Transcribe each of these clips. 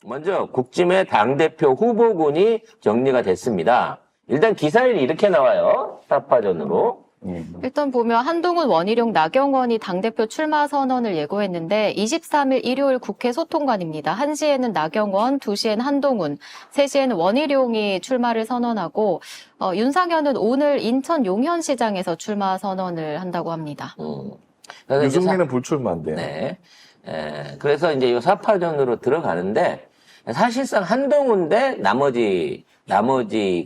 먼저 국짐의 당대표 후보군이 정리가 됐습니다. 일단 기사일이 이렇게 나와요. 사파전으로. 일단 보면 한동훈, 원희룡, 나경원이 당대표 출마 선언을 예고했는데 23일 일요일 국회 소통관입니다. 1시에는 나경원, 2시에는 한동훈, 3시에는 원희룡이 출마를 선언하고 윤상현은 오늘 인천 용현시장에서 출마 선언을 한다고 합니다. 유승민은 불출마인데요. 네. 그래서 이제 이 사파전으로 들어가는데 사실상 한동훈 대 나머지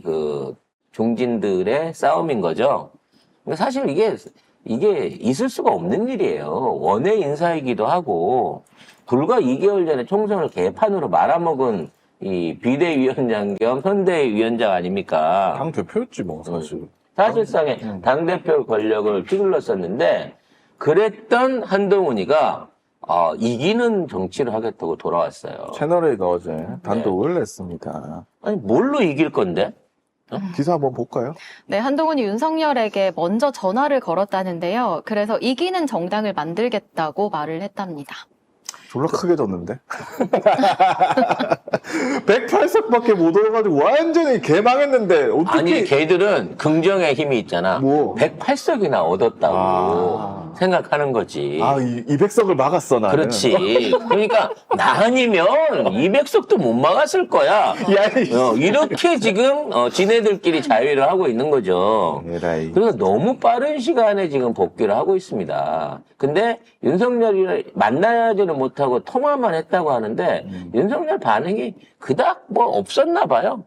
그 중진들의 싸움인 거죠. 사실 이게 있을 수가 없는 일이에요. 원외 인사이기도 하고 불과 2개월 전에 총선을 개판으로 말아먹은 이 비대위원장 겸 선대위원장 아닙니까? 당 대표였지 뭐 사실. 사실상의 당대표 권력을 휘둘렀었는데 그랬던 한동훈이가 이기는 정치를 하겠다고 돌아왔어요. 채널A가 어제 단독을 냈습니다. 아니 뭘로 이길 건데? 기사 한번 볼까요? 네, 한동훈이 윤석열에게 먼저 전화를 걸었다는데요. 그래서 이기는 정당을 만들겠다고 말을 했답니다. 졸라 크게 졌는데? 108석밖에 못 얻어가지고 완전히 개망했는데 어떻게? 아니 걔들은 긍정의 힘이 있잖아. 뭐? 108석이나 얻었다고 생각하는 거지. 200석을 막았어 나는. 그렇지. 그러니까 나 아니면 200석도 못 막았을 거야. 이렇게 지금 지네들끼리 자위를 하고 있는 거죠. 에라이. 그래서 너무 빠른 시간에 지금 복귀를 하고 있습니다. 근데 윤석열이 만나지는 못하고 통화만 했다고 하는데 윤석열 반응이 그닥 뭐 없었나 봐요.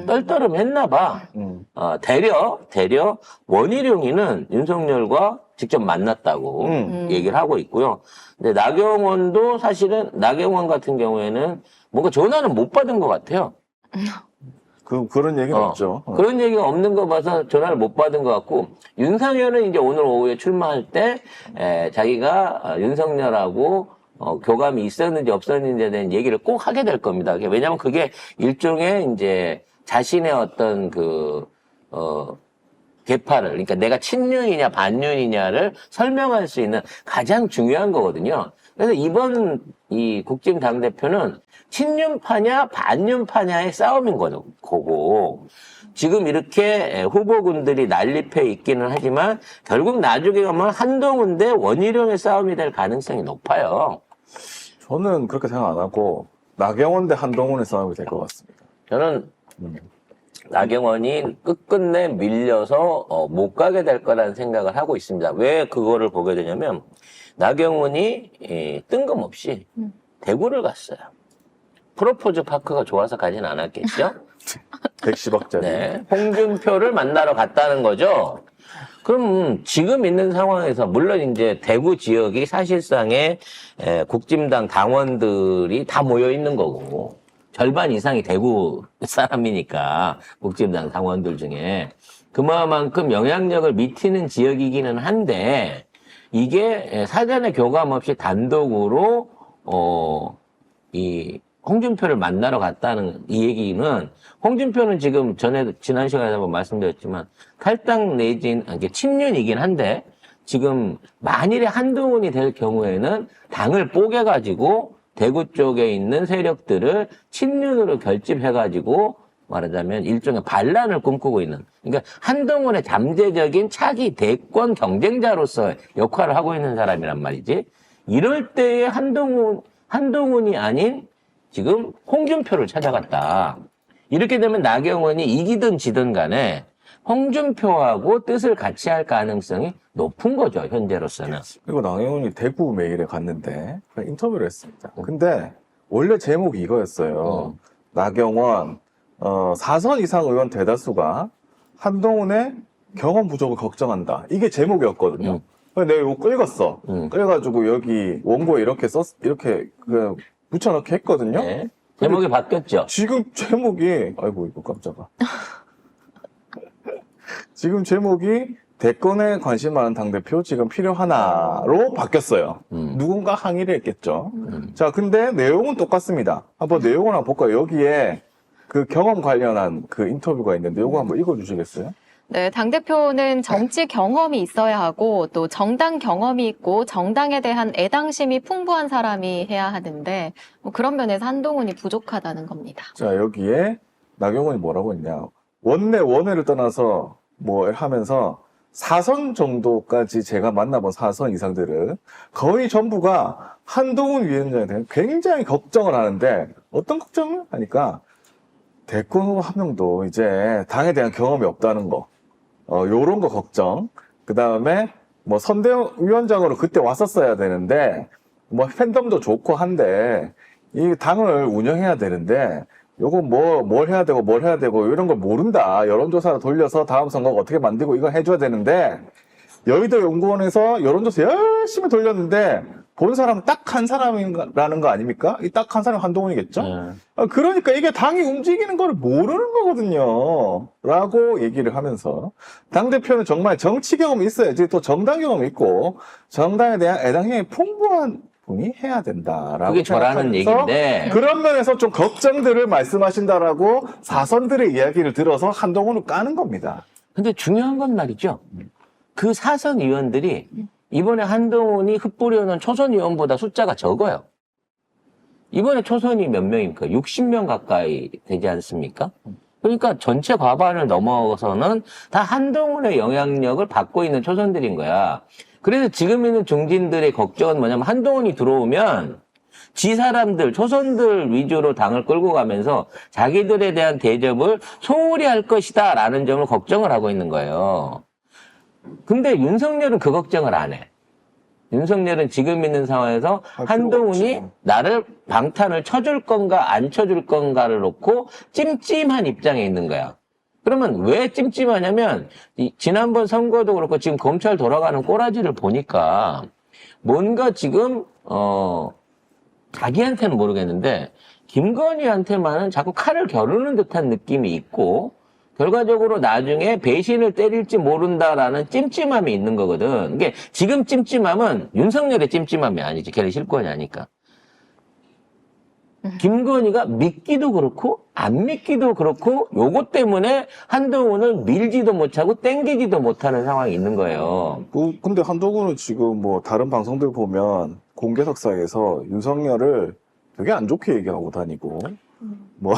떨떠름했나 봐. 대려 원희룡이는 윤석열과 직접 만났다고 얘기를 하고 있고요. 근데 나경원도 사실은 나경원 같은 경우에는 뭔가 전화는 못 받은 것 같아요. 그런 얘기는 없죠. 그런 얘기가 없는 거 봐서 전화를 못 받은 것 같고, 윤상현은 이제 오늘 오후에 출마할 때, 자기가 윤석열하고 교감이 있었는지 없었는지에 대한 얘기를 꼭 하게 될 겁니다. 왜냐하면 그게 일종의 이제 자신의 어떤 계파를, 그러니까 내가 친윤이냐 반윤이냐를 설명할 수 있는 가장 중요한 거거든요. 그래서 이번 이 국짐 당대표는 친윤파냐 반윤파냐의 싸움인 거고, 지금 이렇게 후보군들이 난립해 있기는 하지만 결국 나중에 가면 한동훈 대 원희룡의 싸움이 될 가능성이 높아요. 저는 그렇게 생각 안 하고 나경원 대 한동훈의 싸움이 될 것 같습니다. 저는 나경원이 끝끝내 밀려서 못 가게 될 거라는 생각을 하고 있습니다. 왜 그거를 보게 되냐면 나경원이 뜬금없이 대구를 갔어요. 프로포즈 파크가 좋아서 가진 않았겠죠? 110억짜리. 네. 홍준표를 만나러 갔다는 거죠. 그럼 지금 있는 상황에서 물론 이제 대구 지역이 사실상의 국짐당 당원들이 다 모여 있는 거고 절반 이상이 대구 사람이니까 국짐당 당원들 중에 그만큼 영향력을 미치는 지역이기는 한데 이게 사전에 교감 없이 단독으로 이 홍준표를 만나러 갔다는 이 얘기는 홍준표는 지금 지난 시간에 한번 말씀드렸지만 탈당 내진 친윤이긴 한데 지금 만일에 한동훈이 될 경우에는 당을 뽀개가지고 대구 쪽에 있는 세력들을 친윤으로 결집해가지고 말하자면 일종의 반란을 꿈꾸고 있는, 그러니까 한동훈의 잠재적인 차기 대권 경쟁자로서 역할을 하고 있는 사람이란 말이지. 이럴 때에 한동훈이 아닌 지금 홍준표를 찾아갔다. 이렇게 되면 나경원이 이기든 지든 간에 홍준표하고 뜻을 같이 할 가능성이 높은 거죠, 현재로서는. 그리고 나경원이 대구 메일에 갔는데 인터뷰를 했습니다. 근데 원래 제목이 이거였어요. 나경원 4선 이상 의원 대다수가 한동훈의 경험 부족을 걱정한다. 이게 제목이었거든요. 근데 내가 이거 끌었어. 그래가지고 여기 원고에 이렇게 붙여넣기 했거든요. 네. 제목이 바뀌었죠. 지금 제목이 아이고 이거 깜짝아. 지금 제목이 대권에 관심 많은 당대표 지금 필요하나로 바뀌었어요. 누군가 항의를 했겠죠. 자, 근데 내용은 똑같습니다. 한번 내용을 한번 볼까요? 여기에 그 경험 관련한 그 인터뷰가 있는데 이거 한번 읽어주시겠어요? 네, 당대표는 정치 경험이 있어야 하고 또 정당 경험이 있고 정당에 대한 애당심이 풍부한 사람이 해야 하는데 뭐 그런 면에서 한동훈이 부족하다는 겁니다. 자, 여기에 나경원이 뭐라고 했냐. 원내, 원외를 떠나서 뭐 하면서 4선 정도까지 제가 만나본 4선 이상들은 거의 전부가 한동훈 위원장에 대해 굉장히 걱정을 하는데 어떤 걱정을 하니까 대권 후보 한 명도 이제 당에 대한 경험이 없다는 거. 요런 거 걱정. 그 다음에 뭐 선대위원장으로 그때 왔었어야 되는데 뭐 팬덤도 좋고 한데 이 당을 운영해야 되는데 요거 뭘 해야 되고 이런 걸 모른다. 여론조사를 돌려서 다음 선거가 어떻게 만들고 이거 해줘야 되는데 여의도 연구원에서 여론조사 열심히 돌렸는데 본 사람은 딱 한 사람이라는 거 아닙니까? 이 딱 한 사람이 한동훈이겠죠? 그러니까 이게 당이 움직이는 걸 모르는 거거든요. 라고 얘기를 하면서 당대표는 정말 정치 경험이 있어야지 또 정당 경험이 있고 정당에 대한 애당심이 풍부한 분이 해야 된다라고 그게 저라는 생각하면서 얘기인데 그런 면에서 좀 걱정들을 말씀하신다라고 사선들의 이야기를 들어서 한동훈을 까는 겁니다. 근데 중요한 건 말이죠. 그 사선 의원들이 이번에 한동훈이 흩뿌려놓은 초선 의원보다 숫자가 적어요. 이번에 초선이 몇 명입니까? 60명 가까이 되지 않습니까? 그러니까 전체 과반을 넘어서는 다 한동훈의 영향력을 받고 있는 초선들인 거야. 그래서 지금 있는 중진들의 걱정은 뭐냐면 한동훈이 들어오면 지 사람들, 초선들 위주로 당을 끌고 가면서 자기들에 대한 대접을 소홀히 할 것이다 라는 점을 걱정을 하고 있는 거예요. 근데 윤석열은 그 걱정을 안 해. 윤석열은 지금 있는 상황에서 한동훈이 나를 방탄을 쳐줄 건가 안 쳐줄 건가를 놓고 찜찜한 입장에 있는 거야. 그러면 왜 찜찜하냐면 지난번 선거도 그렇고 지금 검찰 돌아가는 꼬라지를 보니까 뭔가 지금 자기한테는 모르겠는데 김건희한테만은 자꾸 칼을 겨루는 듯한 느낌이 있고 결과적으로 나중에 배신을 때릴지 모른다라는 찜찜함이 있는 거거든. 이게 지금 찜찜함은 윤석열의 찜찜함이 아니지. 걔를 실권이 아니까. 김건희가 믿기도 그렇고 안 믿기도 그렇고 요것 때문에 한동훈을 밀지도 못하고 땡기지도 못하는 상황이 있는 거예요. 근데 한동훈은 지금 뭐 다른 방송들 보면 공개석상에서 윤석열을 되게 안 좋게 얘기하고 다니고 뭐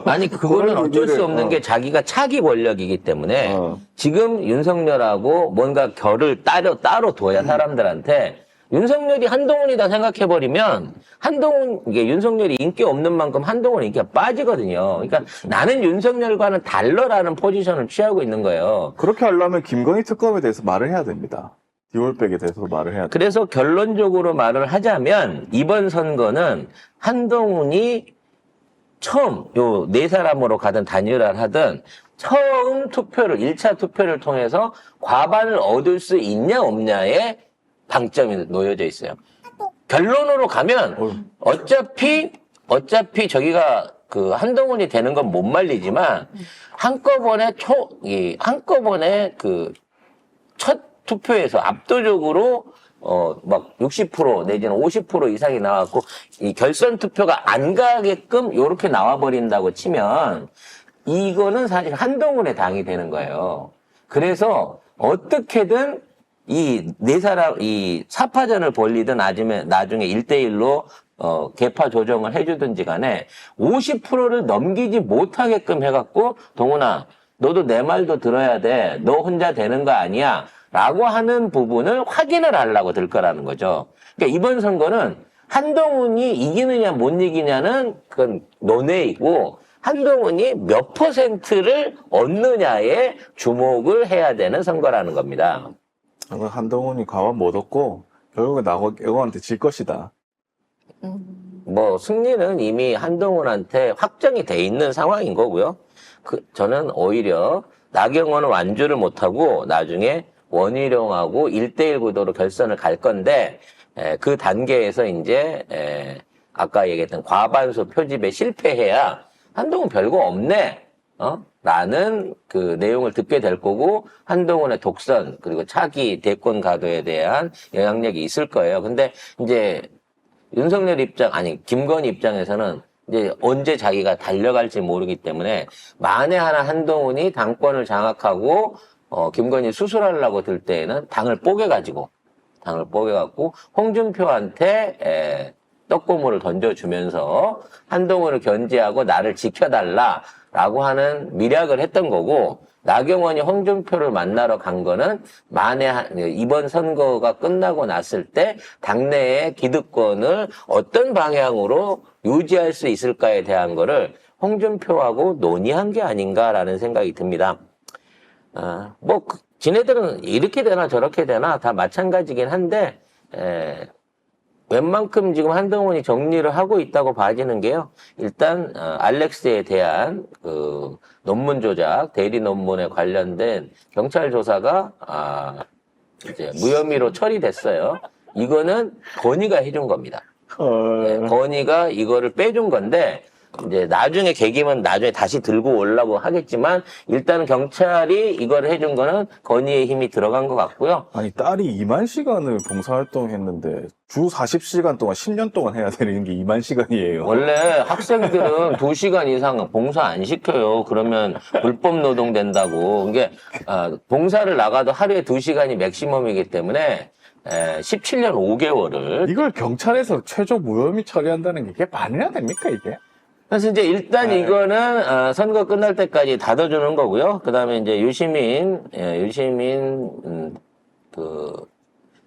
아니 그거는 그런 어쩔 수 얘기를, 없는 게 자기가 차기 권력이기 때문에 지금 윤석열하고 뭔가 결을 따로 둬야 사람들한테 윤석열이 한동훈이다 생각해버리면 한동훈 이게 윤석열이 인기 없는 만큼 한동훈 인기가 빠지거든요. 그러니까 나는 윤석열과는 달러라는 포지션을 취하고 있는 거예요. 그렇게 하려면 김건희 특검에 대해서 말을 해야 됩니다. 디올백에 대해서 말을 해야 돼. 그래서 결론적으로 말을 하자면 이번 선거는 한동훈이 처음 요 네 사람으로 가든 단일화를 하든 처음 투표를 1차 투표를 통해서 과반을 얻을 수 있냐 없냐에 방점이 놓여져 있어요. 결론으로 가면 어차피 저기가 그 한동훈이 되는 건 못 말리지만 한꺼번에 그 첫 투표에서 압도적으로 막 60% 내지는 50% 이상이 나왔고 이 결선 투표가 안 가게끔 요렇게 나와버린다고 치면 이거는 사실 한동훈의 당이 되는 거예요. 그래서 어떻게든 이 네 사람 이 사파전을 벌리든 나중에 1대1로 개파 조정을 해주든지 간에 50%를 넘기지 못하게끔 해갖고 동훈아 너도 내 말도 들어야 돼. 너 혼자 되는 거 아니야. 라고 하는 부분을 확인을 하려고 들 거라는 거죠. 그러니까 이번 선거는 한동훈이 이기느냐 못 이기냐는 그건 논외이고 한동훈이 몇 %를 얻느냐에 주목을 해야 되는 선거라는 겁니다. 한동훈이 과반 못 얻고 결국에 나경원한테 질 것이다. 뭐 승리는 이미 한동훈한테 확정이 돼 있는 상황인 거고요. 저는 오히려 나경원은 완주를 못하고 나중에 원희룡하고 1대1 구도로 결선을 갈 건데 그 단계에서 이제 아까 얘기했던 과반수 표집에 실패해야 한동훈 별거 없네 라는 그 내용을 듣게 될 거고 한동훈의 독선 그리고 차기 대권 가도에 대한 영향력이 있을 거예요. 근데 이제 윤석열 김건희 입장에서는 이제 언제 자기가 달려갈지 모르기 때문에 만에 하나 한동훈이 당권을 장악하고 김건희 수술하려고 들 때에는 당을 뽀개가지고 홍준표한테 떡고물을 던져주면서 한동훈을 견제하고 나를 지켜달라라고 하는 밀약을 했던 거고, 나경원이 홍준표를 만나러 간 거는 만에 이번 선거가 끝나고 났을 때 당내의 기득권을 어떤 방향으로 유지할 수 있을까에 대한 거를 홍준표하고 논의한 게 아닌가라는 생각이 듭니다. 지네들은 이렇게 되나 저렇게 되나 다 마찬가지긴 한데, 웬만큼 지금 한동훈이 정리를 하고 있다고 봐지는 게요. 일단 알렉스에 대한 그 논문 조작, 대리 논문에 관련된 경찰 조사가 이제 무혐의로 처리됐어요. 이거는 건의가 해준 겁니다. 건의가 이거를 빼준 건데, 이제 나중에 계기면 나중에 다시 들고 오려고 하겠지만, 일단은 경찰이 이걸 해준 거는 건의의 힘이 들어간 것 같고요. 아니, 딸이 2만 시간을 봉사활동 했는데 주 40시간 동안 10년 동안 해야 되는 게 2만 시간이에요. 원래 학생들은 2시간 이상 봉사 안 시켜요. 그러면 불법 노동 된다고. 이게 봉사를 나가도 하루에 2시간이 맥시멈이기 때문에 17년 5개월을. 이걸 경찰에서 최저 무혐의 처리한다는 게 이게 말이나 됩니까, 이게? 그래서 이제 일단 이거는 선거 끝날 때까지 닫아주는 거고요. 그 다음에 이제 유시민 그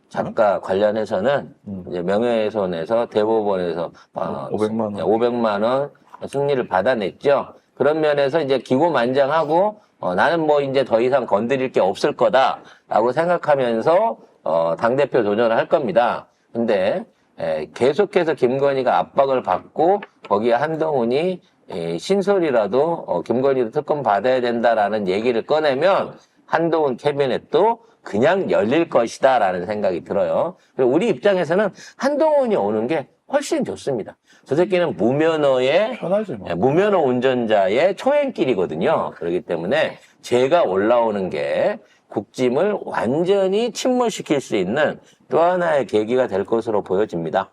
작가 관련해서는 이제 명예훼손에서 대법원에서 500만 원 승리를 받아냈죠. 그런 면에서 이제 기고만장하고 나는 뭐 이제 더 이상 건드릴 게 없을 거다라고 생각하면서 당대표 도전을 할 겁니다. 근데 계속해서 김건희가 압박을 받고 거기에 한동훈이 신설이라도 김건희도 특검 받아야 된다라는 얘기를 꺼내면 한동훈 캐비넷도 그냥 열릴 것이다라는 생각이 들어요. 그리고 우리 입장에서는 한동훈이 오는 게 훨씬 좋습니다. 저 새끼는 무면허의 편하지 뭐. 무면허 운전자의 초행길이거든요. 그렇기 때문에 제가 올라오는 게 국짐을 완전히 침몰시킬 수 있는 또 하나의 계기가 될 것으로 보여집니다.